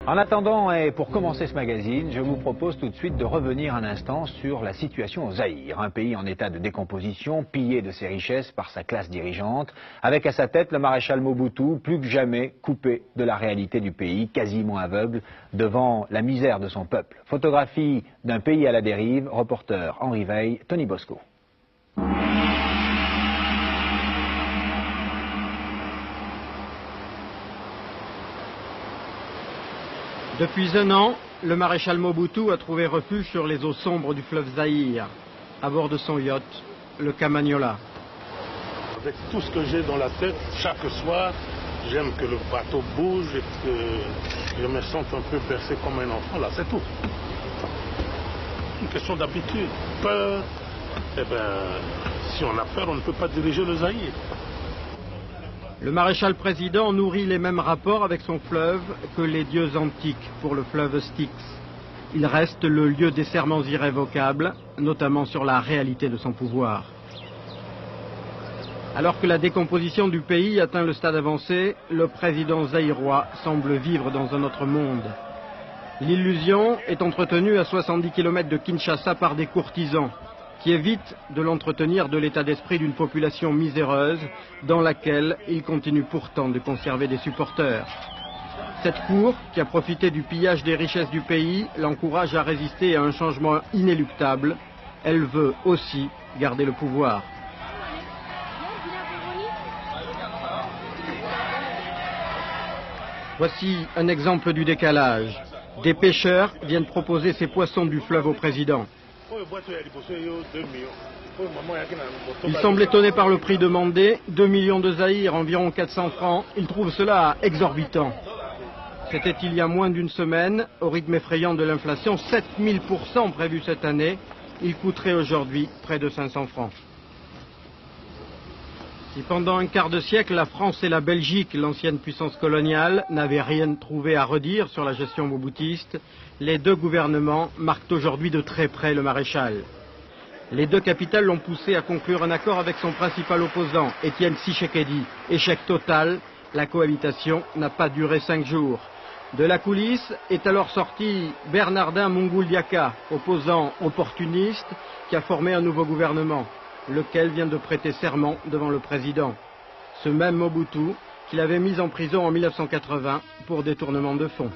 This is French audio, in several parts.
En attendant et pour commencer ce magazine, je vous propose tout de suite de revenir un instant sur la situation au Zaïre, un pays en état de décomposition, pillé de ses richesses par sa classe dirigeante, avec à sa tête le maréchal Mobutu, plus que jamais coupé de la réalité du pays, quasiment aveugle devant la misère de son peuple. Photographie d'un pays à la dérive, reporter Henri Veil, Tony Bosco. Depuis un an, le maréchal Mobutu a trouvé refuge sur les eaux sombres du fleuve Zaïre, à bord de son yacht, le Camagnola. Avec tout ce que j'ai dans la tête, chaque soir, j'aime que le bateau bouge et que je me sente un peu bercé comme un enfant, là, c'est tout. Une question d'habitude, peur. Eh bien, si on a peur, on ne peut pas diriger le Zaïre. Le maréchal président nourrit les mêmes rapports avec son fleuve que les dieux antiques pour le fleuve Styx. Il reste le lieu des serments irrévocables, notamment sur la réalité de son pouvoir. Alors que la décomposition du pays atteint le stade avancé, le président zaïrois semble vivre dans un autre monde. L'illusion est entretenue à 70 km de Kinshasa par des courtisans, qui évite de l'entretenir de l'état d'esprit d'une population miséreuse dans laquelle il continue pourtant de conserver des supporters. Cette cour, qui a profité du pillage des richesses du pays, l'encourage à résister à un changement inéluctable. Elle veut aussi garder le pouvoir. Voici un exemple du décalage. Des pêcheurs viennent proposer ces poissons du fleuve au président. Il semble étonné par le prix demandé, 2 millions de zaïres, environ 400 francs. Il trouve cela exorbitant. C'était il y a moins d'une semaine, au rythme effrayant de l'inflation, 7000% prévu cette année. Il coûterait aujourd'hui près de 500 francs. Si pendant un quart de siècle, la France et la Belgique, l'ancienne puissance coloniale, n'avaient rien trouvé à redire sur la gestion mobutiste, les deux gouvernements marquent aujourd'hui de très près le maréchal. Les deux capitales l'ont poussé à conclure un accord avec son principal opposant, Étienne Tshisekedi. Échec total, la cohabitation n'a pas duré 5 jours. De la coulisse est alors sorti Bernardin Munguldiaka, opposant opportuniste, qui a formé un nouveau gouvernement, lequel vient de prêter serment devant le président. Ce même Mobutu qu'il avait mis en prison en 1980 pour détournement de fonds.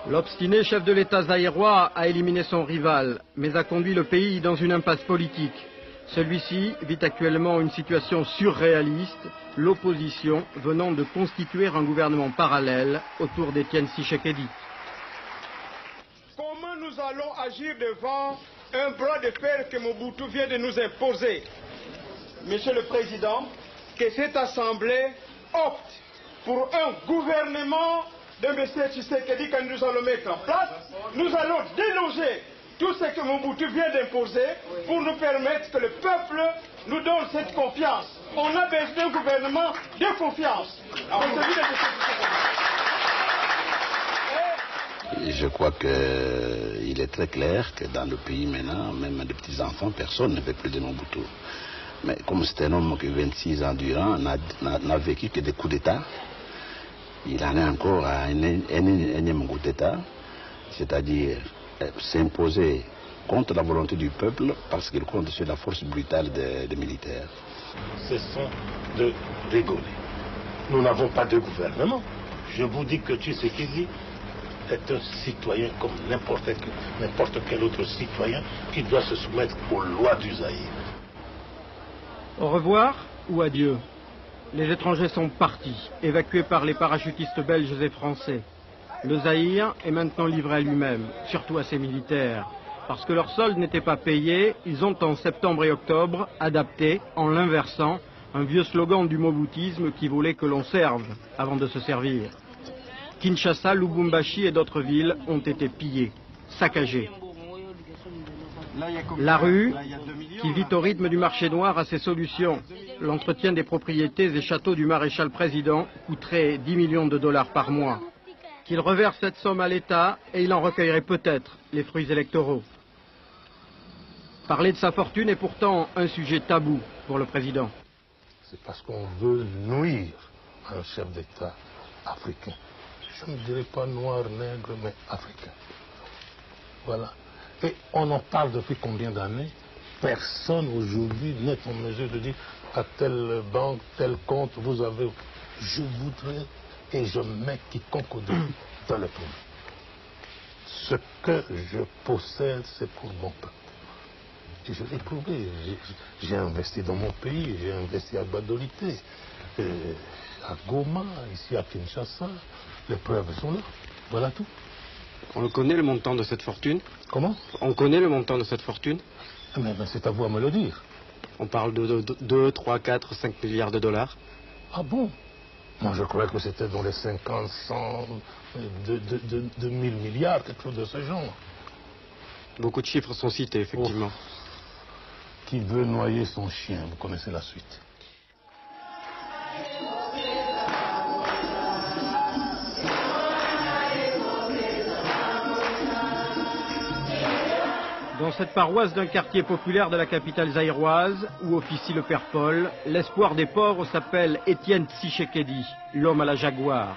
L'obstiné chef de l'État zaïrois a éliminé son rival, mais a conduit le pays dans une impasse politique. Celui-ci vit actuellement une situation surréaliste, l'opposition venant de constituer un gouvernement parallèle autour d'Étienne Tshisekedi. Comment nous allons agir devant un bras de fer que Mobutu vient de nous imposer? Monsieur le Président, que cette Assemblée opte pour un gouvernement de M. Tshisekedi que nous allons mettre en place. Nous allons déloger tout ce que Mobutu vient d'imposer pour nous permettre que le peuple nous donne cette confiance. On a besoin d'un gouvernement de confiance. Je crois qu'il est très clair que dans le pays maintenant, même des petits-enfants, personne ne veut plus de Mobutu. Mais comme c'est un homme qui 26 ans durant n'a vécu que des coups d'État, il en est encore à un énième coup d'État, c'est-à-dire s'imposer contre la volonté du peuple parce qu'il compte sur la force brutale des militaires. Cessons de rigoler. Nous n'avons pas de gouvernement. Je vous dis que Tshisekedi est un citoyen comme n'importe quel autre citoyen qui doit se soumettre aux lois du Zaïre. Au revoir ou adieu? Les étrangers sont partis, évacués par les parachutistes belges et français. Le Zaïre est maintenant livré à lui-même, surtout à ses militaires. Parce que leur solde n'était pas payé, ils ont en septembre et octobre adapté, en l'inversant, un vieux slogan du mobutisme qui voulait que l'on serve avant de se servir. Kinshasa, Lubumbashi et d'autres villes ont été pillées, saccagées. La rue, qui vit au rythme du marché noir, a ses solutions. L'entretien des propriétés et châteaux du maréchal président coûterait 10 millions de dollars par mois. Qu'il reverse cette somme à l'État et il en recueillerait peut-être les fruits électoraux. Parler de sa fortune est pourtant un sujet tabou pour le président. c'est parce qu'on veut nuire à un chef d'État africain. Je ne dirais pas noir, nègre, mais africain. Voilà. Et on en parle depuis combien d'années? Personne aujourd'hui n'est en mesure de dire à telle banque, tel compte, vous avez... Je voudrais et je mets quiconque au défi dans le pays. Ce que je possède, c'est pour mon peuple. Et je l'ai prouvé. J'ai investi dans mon pays, j'ai investi à Badolité, à Goma, ici à Kinshasa. Les preuves sont là. Voilà tout. On le connaît, le montant de cette fortune? Comment? On connaît le montant de cette fortune? Mais c'est à vous à me le dire. On parle de 2, 3, 4, 5 milliards de dollars. Ah bon? Moi je croyais que c'était dans les 50, 100, 2000 milliards, quelque chose de ce genre. Beaucoup de chiffres sont cités, effectivement. Oh. Qui veut noyer son chien? Vous connaissez la suite. Dans cette paroisse d'un quartier populaire de la capitale zaïroise, où officie le Père Paul, l'espoir des pauvres s'appelle Étienne Tshisekedi, l'homme à la jaguar.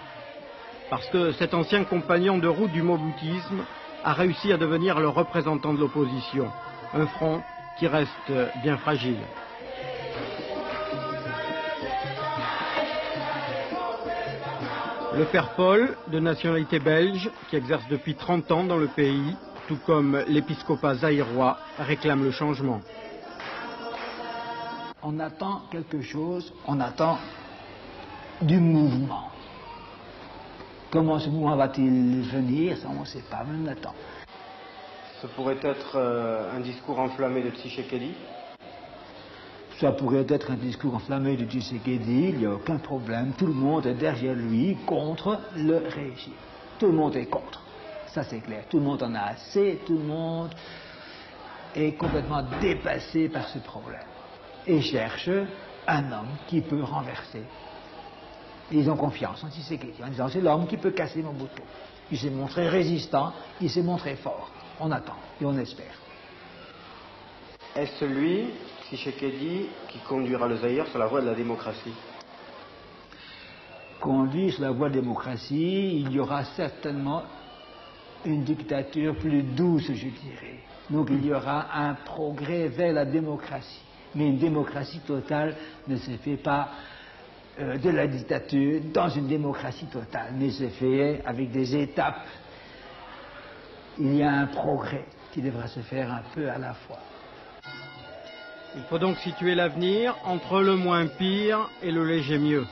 Parce que cet ancien compagnon de route du moboutisme a réussi à devenir le représentant de l'opposition. Un front qui reste bien fragile. Le Père Paul, de nationalité belge, qui exerce depuis 30 ans dans le pays, tout comme l'épiscopat zaïrois, réclame le changement. On attend quelque chose, on attend du mouvement. Comment ce mouvement va-t-il venir? Ça, on ne sait pas, mais on attend. Ce pourrait être un discours enflammé de Tshisekedi? Ça pourrait être un discours enflammé de Tshisekedi, il n'y a aucun problème. Tout le monde est derrière lui, contre le régime. Tout le monde est contre. Ça c'est clair, tout le monde en a assez, tout le monde est complètement dépassé par ce problème et cherche un homme qui peut renverser. Ils ont confiance en Tshisekedi en disant c'est l'homme qui peut casser Mobutu. Il s'est montré résistant, il s'est montré fort. On attend et on espère. Est-ce lui, Tshisekedi, qui conduira le Zaïre sur la voie de la démocratie? Conduit sur la voie de la démocratie, il y aura certainement une dictature plus douce, je dirais. Donc il y aura un progrès vers la démocratie. Mais une démocratie totale ne se fait pas de la dictature dans une démocratie totale, mais se fait avec des étapes. Il y a un progrès qui devra se faire un peu à la fois. Il faut donc situer l'avenir entre le moins pire et le léger mieux.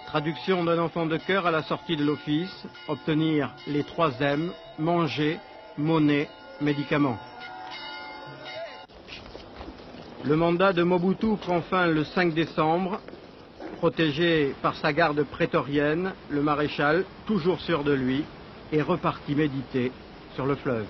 Traduction d'un enfant de cœur à la sortie de l'office, obtenir les 3 M, manger, monnaie, médicaments. Le mandat de Mobutu prend fin le 5 décembre. Protégé par sa garde prétorienne, le maréchal, toujours sûr de lui, est reparti méditer sur le fleuve.